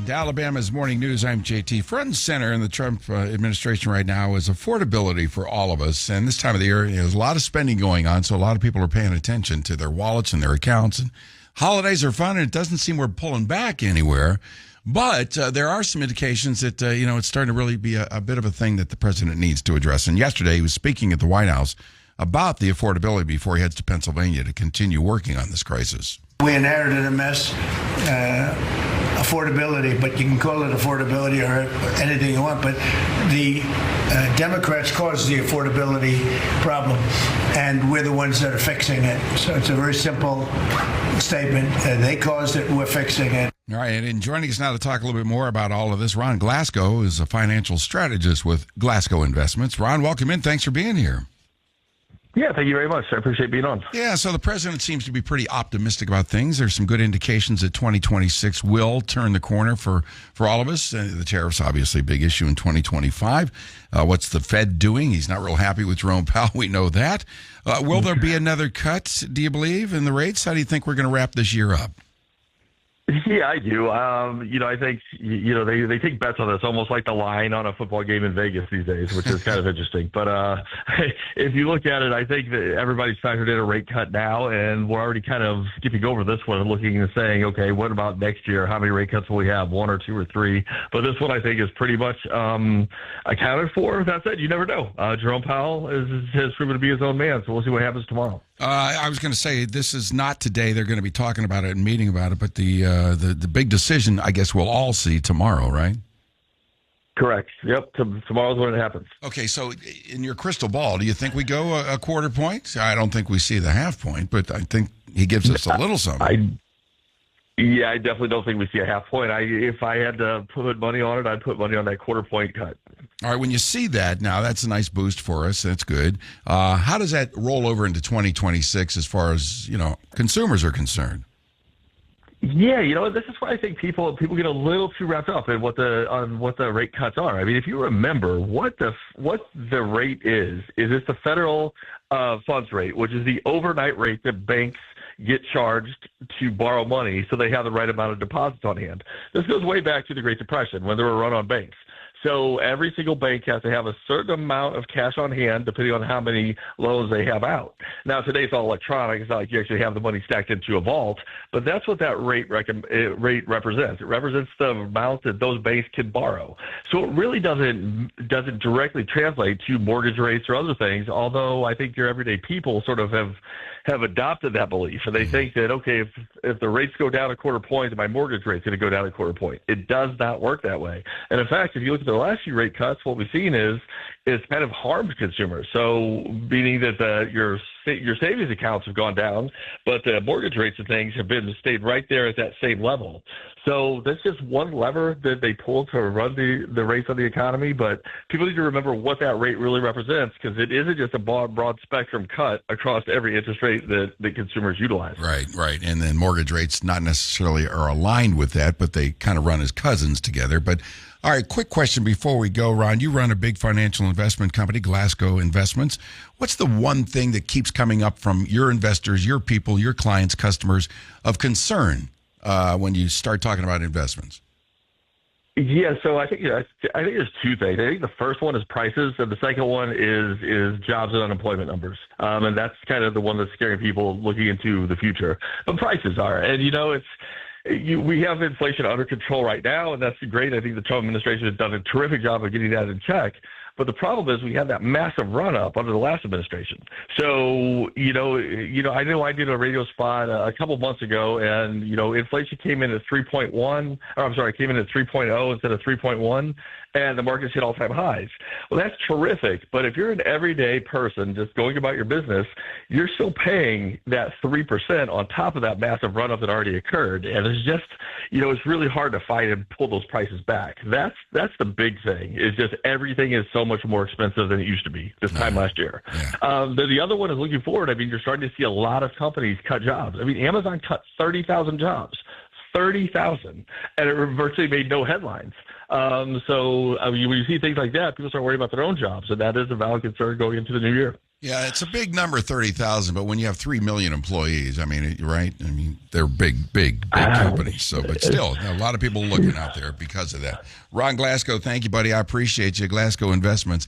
And Alabama's Morning News, I'm JT. Front and center in the Trump administration right now is affordability for all of us. And this time of the year, there's a lot of spending going on, so a lot of people are paying attention to their wallets and their accounts. And holidays are fun, and it doesn't seem we're pulling back anywhere. But there are some indications that, it's starting to really be a bit of a thing that the president needs to address. And yesterday he was speaking at the White House about the affordability before he heads to Pennsylvania to continue working on this crisis. We inherited a mess, affordability, but you can call it affordability or anything you want, but the Democrats caused the affordability problem, and we're the ones that are fixing it. So it's a very simple statement. They caused it, we're fixing it. All right, and joining us now to talk a little bit more about all of this, Ron Glasgow is a financial strategist with Glasgow Investments. Ron, welcome in. Thanks for being here. Yeah, thank you very much. I appreciate being on. Yeah, so the president seems to be pretty optimistic about things. There's some good indications that 2026 will turn the corner for all of us. The tariffs, obviously, a big issue in 2025. What's the Fed doing? He's not real happy with Jerome Powell. We know that. Will there be another cut, do you believe, in the rates? How do you think we're going to wrap this year up? Yeah, I do. I think, they take bets on this, almost like the line on a football game in Vegas these days, which is kind of interesting. But if you look at it, I think that everybody's factored in a rate cut now, and we're already kind of skipping over this one and looking and saying, okay, what about next year? How many rate cuts will we have? 1 or 2 or 3? But this one, I think, is pretty much accounted for. That said, you never know. Jerome Powell has proven to be his own man, so we'll see what happens tomorrow. I was going to say, this is not today. They're going to be talking about it and meeting about it, but the big decision, I guess, we'll all see tomorrow, right? Correct. Yep. Tomorrow's when it happens. Okay, so in your crystal ball, do you think we go a quarter point? I don't think we see the half point, but I think he gives us a little something. I definitely don't think we see a half point. If I had to put money on it, I'd put money on that quarter point cut. All right, when you see that, now that's a nice boost for us. That's good. How does that roll over into 2026 as far as, consumers are concerned? Yeah, this is why I think people get a little too wrapped up in what the rate cuts are. I mean, if you remember what the rate is it's the federal funds rate, which is the overnight rate that banks get charged to borrow money so they have the right amount of deposits on hand. This goes way back to the Great Depression when there were a run on banks. So every single bank has to have a certain amount of cash on hand depending on how many loans they have out. Now, today it's all electronic. It's not like you actually have the money stacked into a vault, but that's what that rate represents. It represents the amount that those banks can borrow. So it really doesn't directly translate to mortgage rates or other things, although I think your everyday people sort of have adopted that belief, and they think that, okay, if the rates go down a quarter point, then my mortgage rate's going to go down a quarter point. It does not work that way. And in fact, if you look at the last few rate cuts, what we've seen is it's kind of harmed consumers. So meaning that your savings accounts have gone down, but the mortgage rates and things have stayed right there at that same level. So that's just one lever that they pull to run the rates on the economy. But people need to remember what that rate really represents, because it isn't just a broad spectrum cut across every interest rate that consumers utilize. Right. And then mortgage rates not necessarily are aligned with that, but they kind of run as cousins together. But all right, quick question before we go, Ron. You run a big financial investment company, Glasgow Investments. What's the one thing that keeps coming up from your investors, your people, your clients, customers of concern when you start talking about investments? Yeah, so I think there's two things. I think the first one is prices, and the second one is jobs and unemployment numbers. And that's kind of the one that's scaring people looking into the future. But prices are, and we have inflation under control right now, and that's great. I think the Trump administration has done a terrific job of getting that in check. But the problem is we had that massive run-up under the last administration. So, I know I did a radio spot a couple months ago, and, inflation came in at 3.1, came in at 3.0 instead of 3.1, and the markets hit all-time highs. Well, that's terrific, but if you're an everyday person just going about your business, you're still paying that 3% on top of that massive run-up that already occurred. And it's just, it's really hard to fight and pull those prices back. That's the big thing, is just everything is so much more expensive than it used to be this time last year. Yeah. The other one is looking forward. I mean, you're starting to see a lot of companies cut jobs. I mean, Amazon cut 30,000 jobs. 30,000, and it virtually made no headlines. So when you see things like that, people start worrying about their own jobs, and that is a valid concern going into the new year. Yeah, it's a big number, 30,000, but when you have 3 million employees, I mean, right? I mean, they're big companies. So, but still, a lot of people looking out there because of that. Ron Glasgow, thank you, buddy. I appreciate you. Glasgow Investments.